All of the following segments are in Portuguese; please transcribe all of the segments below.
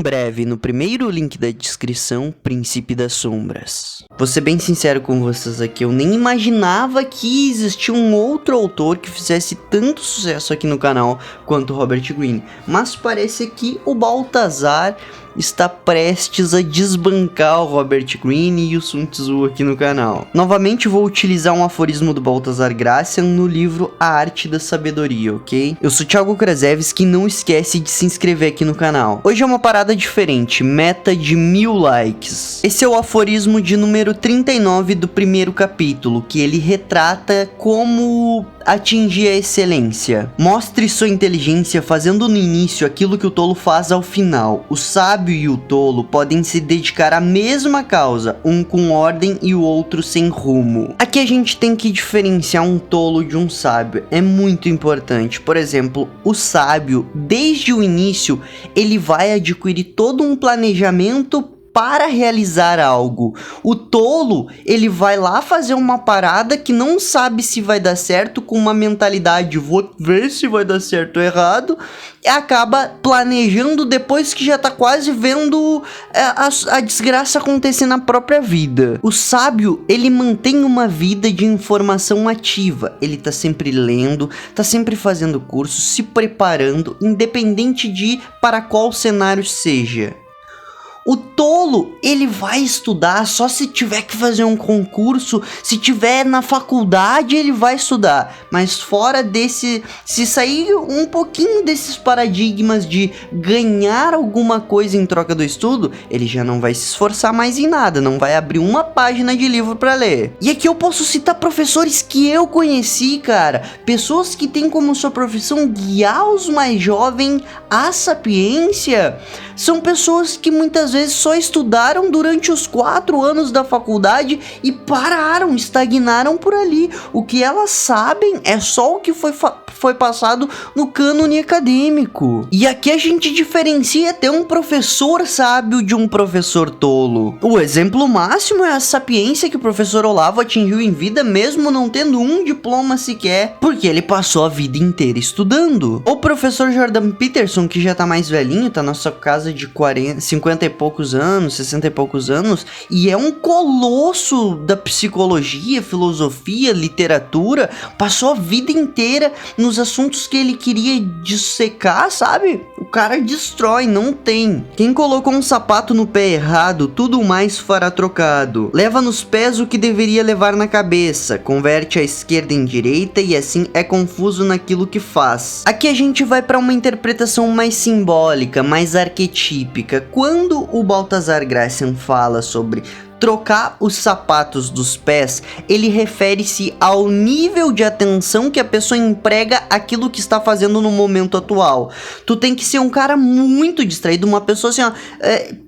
Em breve, no primeiro link da descrição, Príncipe das Sombras. Vou ser bem sincero com vocês aqui, eu nem imaginava que existia um outro autor que fizesse tanto sucesso aqui no canal quanto o Robert Greene. Mas parece que o Balthazar está prestes a desbancar o Robert Greene e o Sun Tzu aqui no canal. Novamente vou utilizar um aforismo do Balthazar Gracian no livro A Arte da Sabedoria, ok? Eu sou Thiago Krasevski e não esquece de se inscrever aqui no canal. Hoje é uma parada diferente, meta de 1000 likes. Esse é o aforismo de número 39 do primeiro capítulo, que ele retrata como atingir a excelência. Mostre sua inteligência fazendo no início aquilo que o tolo faz ao final. O sábio e o tolo podem se dedicar à mesma causa, um com ordem e o outro sem rumo. Aqui a gente tem que diferenciar um tolo de um sábio, é muito importante. Por exemplo, o sábio, desde o início, ele vai adquirir todo um planejamento para realizar algo. O tolo, ele vai lá fazer uma parada que não sabe se vai dar certo, com uma mentalidade, vou ver se vai dar certo ou errado, e acaba planejando depois que já tá quase vendo a desgraça acontecer na própria vida. O sábio, ele mantém uma vida de informação ativa, ele tá sempre lendo, tá sempre fazendo cursos, se preparando, independente de para qual cenário seja. O tolo, ele vai estudar só se tiver que fazer um concurso, se tiver na faculdade ele vai estudar, mas fora desse, se sair um pouquinho desses paradigmas de ganhar alguma coisa em troca do estudo, ele já não vai se esforçar mais em nada, não vai abrir uma página de livro para ler. E aqui eu posso citar professores que eu conheci, cara, pessoas que têm como sua profissão guiar os mais jovens à sapiência. São pessoas que muitas vezes só estudaram durante os 4 anos da faculdade e pararam, estagnaram por ali. O que elas sabem é só o que foi passado no cânone acadêmico. E aqui a gente diferencia até um professor sábio de um professor tolo. O exemplo máximo é a sapiência que o professor Olavo atingiu em vida, mesmo não tendo um diploma sequer, porque ele passou a vida inteira estudando. O professor Jordan Peterson, que já tá mais velhinho, tá na nossa casa de 50 e poucos anos, 60 e poucos anos, e é um colosso da psicologia, filosofia, literatura, passou a vida inteira nos assuntos que ele queria dissecar, sabe? O cara destrói, não tem. Quem colocou um sapato no pé errado, tudo mais fará trocado. Leva nos pés o que deveria levar na cabeça, converte a esquerda em direita e assim é confuso naquilo que faz. Aqui a gente vai para uma interpretação mais simbólica, mais arquetípica. Quando o Balthazar Gracian fala sobre trocar os sapatos dos pés, ele refere-se ao nível de atenção que a pessoa emprega aquilo que está fazendo no momento atual. Tu tem que ser um cara muito distraído, uma pessoa assim, ó,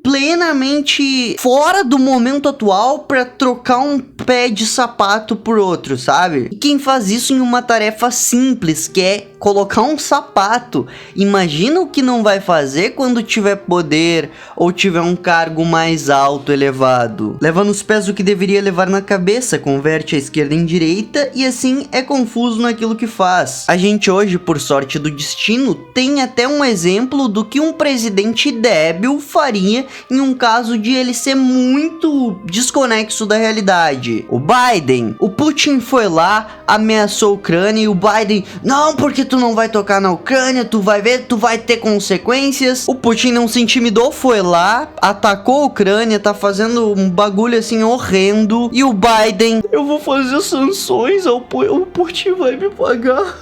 plenamente fora do momento atual para trocar um pé de sapato por outro, sabe? E quem faz isso em uma tarefa simples, que é colocar um sapato, imagina o que não vai fazer quando tiver poder ou tiver um cargo mais alto, elevado. Leva nos pés o que deveria levar na cabeça, converte a esquerda em direita e assim é confuso naquilo que faz. A gente hoje, por sorte do destino, tem até um exemplo do que um presidente débil faria em um caso de ele ser muito desconexo da realidade. O Biden. O Putin foi lá, ameaçou a Ucrânia e o Biden, não, porque tu não vai tocar na Ucrânia, tu vai ver, tu vai ter consequências. O Putin não se intimidou, foi lá, atacou a Ucrânia, tá fazendo um bagulho assim horrendo. E o Biden, eu vou fazer sanções, o Putin vai me pagar,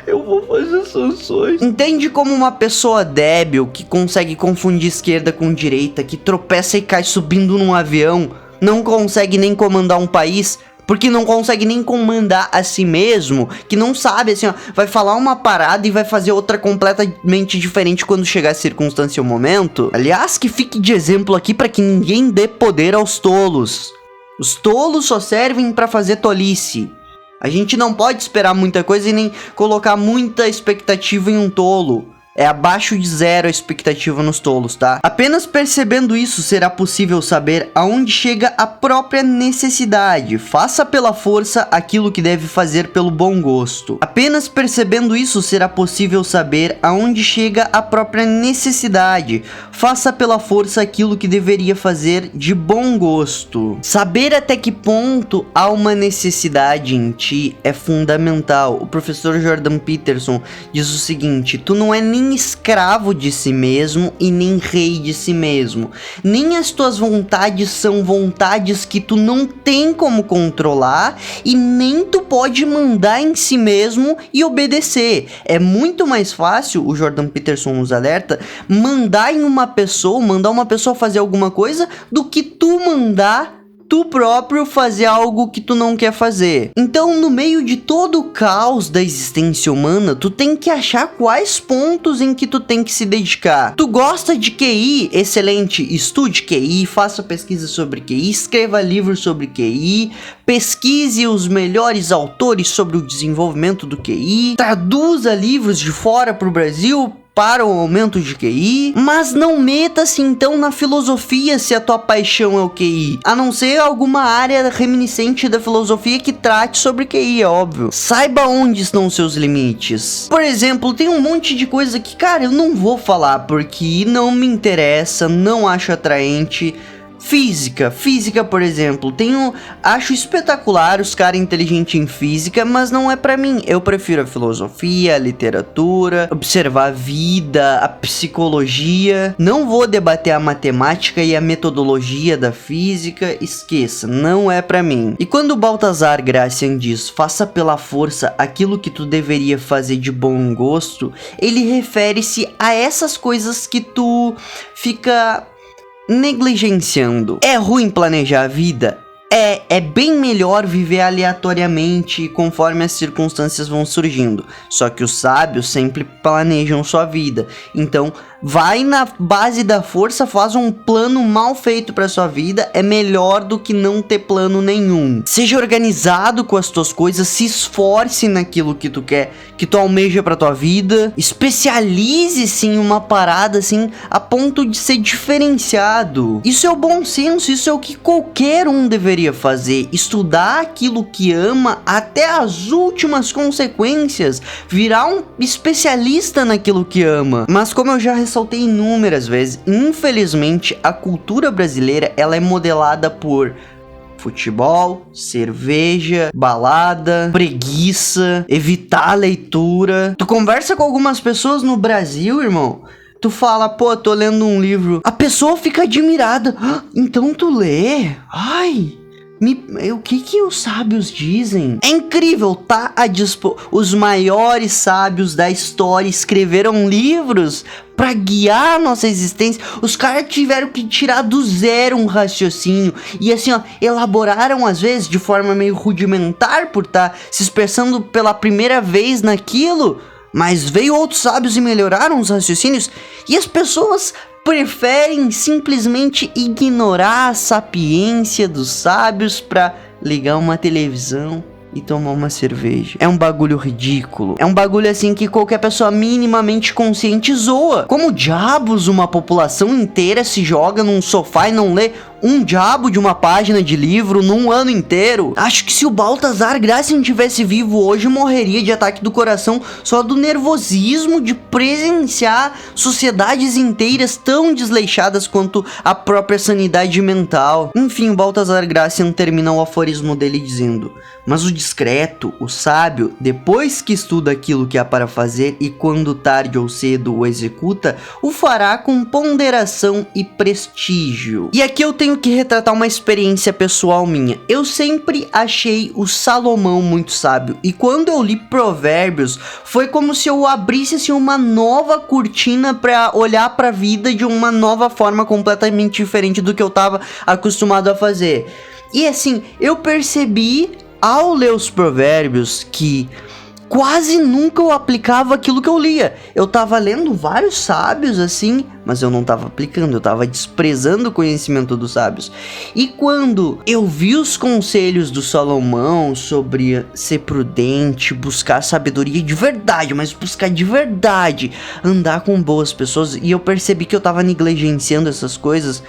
eu vou fazer sanções. Entende como uma pessoa débil que consegue confundir esquerda com direita, que tropeça e cai subindo num avião, não consegue nem comandar um país, porque não consegue nem comandar a si mesmo, que não sabe, assim, ó, vai falar uma parada e vai fazer outra completamente diferente quando chegar a circunstância e o momento. Aliás, que fique de exemplo aqui para que ninguém dê poder aos tolos. Os tolos só servem para fazer tolice. A gente não pode esperar muita coisa e nem colocar muita expectativa em um tolo. É abaixo de 0 a expectativa nos tolos, tá? Apenas percebendo isso será possível saber aonde chega a própria necessidade. Faça pela força aquilo que deve fazer pelo bom gosto. Apenas percebendo isso será possível saber aonde chega a própria necessidade. Faça pela força aquilo que deveria fazer de bom gosto. Saber até que ponto há uma necessidade em ti é fundamental. O professor Jordan Peterson diz o seguinte: tu não é nem escravo de si mesmo e nem rei de si mesmo. Nem as tuas vontades são vontades que tu não tem como controlar e nem tu pode mandar em si mesmo e obedecer. É muito mais fácil, o Jordan Peterson nos alerta, mandar uma pessoa fazer alguma coisa do que tu mandar tu próprio fazer algo que tu não quer fazer. Então, no meio de todo o caos da existência humana, tu tem que achar quais pontos em que tu tem que se dedicar. Tu gosta de QI? Excelente, estude QI, faça pesquisa sobre QI, escreva livros sobre QI, pesquise os melhores autores sobre o desenvolvimento do QI, traduza livros de fora pro Brasil para o aumento de QI, mas não meta-se então na filosofia se a tua paixão é o QI, a não ser alguma área reminiscente da filosofia que trate sobre QI, é óbvio. Saiba onde estão seus limites. Por exemplo, tem um monte de coisa que, cara, eu não vou falar porque não me interessa, não acho atraente. Física, por exemplo, acho espetacular os caras inteligentes em física, mas não é pra mim. Eu prefiro a filosofia, a literatura, observar a vida, a psicologia. Não vou debater a matemática e a metodologia da física, esqueça, não é pra mim. E quando Baltazar Gracian diz, faça pela força aquilo que tu deveria fazer de bom gosto, ele refere-se a essas coisas que tu fica negligenciando. É ruim planejar a vida? É bem melhor viver aleatoriamente conforme as circunstâncias vão surgindo. Só que os sábios sempre planejam sua vida. Então, vai na base da força, faz um plano mal feito para sua vida, é melhor do que não ter plano nenhum. Seja organizado com as tuas coisas, se esforce naquilo que tu quer, que tu almeja para tua vida, especialize-se em uma parada assim a ponto de ser diferenciado. Isso é o bom senso, isso é o que qualquer um deveria fazer, estudar aquilo que ama até as últimas consequências, virar um especialista naquilo que ama. Mas como eu já ressaltei inúmeras vezes, infelizmente a cultura brasileira ela é modelada por futebol, cerveja, balada, preguiça, evitar a leitura. Tu conversa com algumas pessoas no Brasil, irmão, tu fala, pô, tô lendo um livro, a pessoa fica admirada, então tu lê? Ai, o que os sábios dizem? É incrível, tá? Os maiores sábios da história escreveram livros pra guiar a nossa existência. Os caras tiveram que tirar do zero um raciocínio e assim, ó, elaboraram às vezes de forma meio rudimentar por estar se expressando pela primeira vez naquilo, mas veio outros sábios e melhoraram os raciocínios, e as pessoas preferem simplesmente ignorar a sapiência dos sábios pra ligar uma televisão e tomar uma cerveja. É um bagulho ridículo. É um bagulho assim que qualquer pessoa minimamente consciente zoa. Como diabos uma população inteira se joga num sofá e não lê um diabo de uma página de livro num ano inteiro? Acho que se o Baltazar Gracian tivesse vivo hoje, morreria de ataque do coração só do nervosismo de presenciar sociedades inteiras tão desleixadas quanto a própria sanidade mental. Enfim, o Baltazar Gracian termina o aforismo dele dizendo: mas o discreto, o sábio, depois que estuda aquilo que há para fazer e quando tarde ou cedo o executa, o fará com ponderação e prestígio. E aqui eu tenho que retratar uma experiência pessoal minha. Eu sempre achei o Salomão muito sábio, e quando eu li Provérbios, foi como se eu abrisse assim, uma nova cortina para olhar para a vida de uma nova forma completamente diferente do que eu tava acostumado a fazer. E assim, eu percebi ao ler os Provérbios que quase nunca eu aplicava aquilo que eu lia. Eu tava lendo vários sábios assim, mas eu não tava aplicando, eu tava desprezando o conhecimento dos sábios. E quando eu vi os conselhos do Salomão sobre ser prudente, buscar sabedoria de verdade, mas buscar de verdade, andar com boas pessoas, e eu percebi que eu tava negligenciando essas coisas,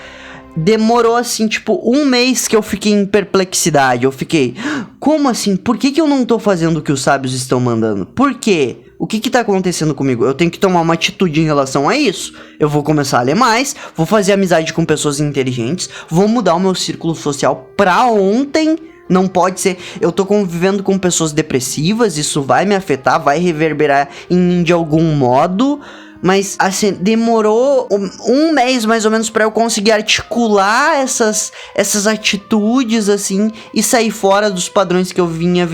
demorou assim, tipo, um mês que eu fiquei em perplexidade. Eu fiquei, como assim? Por que eu não tô fazendo o que os sábios estão mandando? Por quê? O que tá acontecendo comigo? Eu tenho que tomar uma atitude em relação a isso. Eu vou começar a ler mais, vou fazer amizade com pessoas inteligentes, vou mudar o meu círculo social pra ontem. Não pode ser, eu tô convivendo com pessoas depressivas, isso vai me afetar, vai reverberar em mim de algum modo. Mas, assim, demorou um mês, mais ou menos, pra eu conseguir articular essas atitudes, assim, e sair fora dos padrões que eu vinha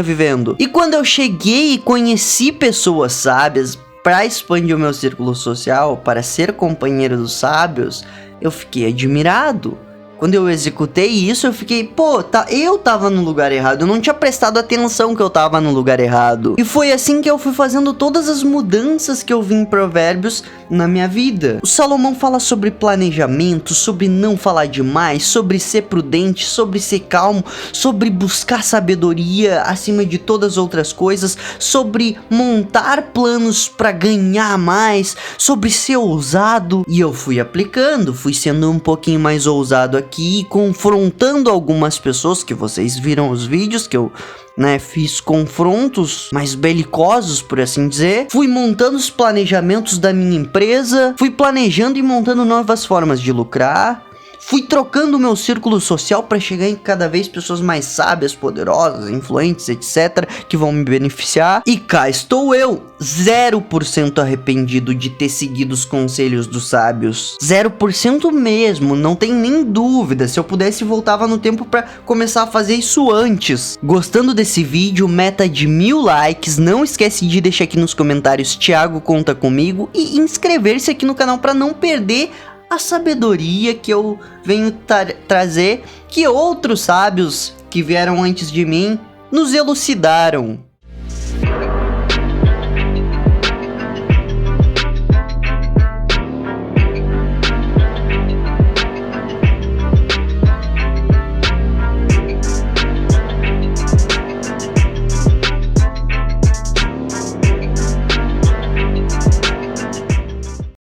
vivendo. E quando eu cheguei e conheci pessoas sábias pra expandir o meu círculo social, para ser companheiro dos sábios, eu fiquei admirado. Quando eu executei isso, eu fiquei, pô, eu tava no lugar errado. Eu não tinha prestado atenção que eu tava no lugar errado. E foi assim que eu fui fazendo todas as mudanças que eu vi em Provérbios na minha vida. O Salomão fala sobre planejamento, sobre não falar demais, sobre ser prudente, sobre ser calmo, sobre buscar sabedoria acima de todas as outras coisas, sobre montar planos pra ganhar mais, sobre ser ousado. E eu fui aplicando, fui sendo um pouquinho mais ousado aqui, confrontando algumas pessoas, que vocês viram os vídeos que eu, fiz confrontos mais belicosos, por assim dizer. Fui montando os planejamentos da minha empresa, fui planejando e montando novas formas de lucrar. Fui trocando o meu círculo social para chegar em cada vez pessoas mais sábias, poderosas, influentes, etc, que vão me beneficiar. E cá estou eu, 0% arrependido de ter seguido os conselhos dos sábios. 0% mesmo, não tem nem dúvida. Se eu pudesse, voltava no tempo para começar a fazer isso antes. Gostando desse vídeo, meta de 1000 likes. Não esquece de deixar aqui nos comentários Thiago conta comigo e inscrever-se aqui no canal para não perder a sabedoria que eu venho trazer, que outros sábios que vieram antes de mim nos elucidaram.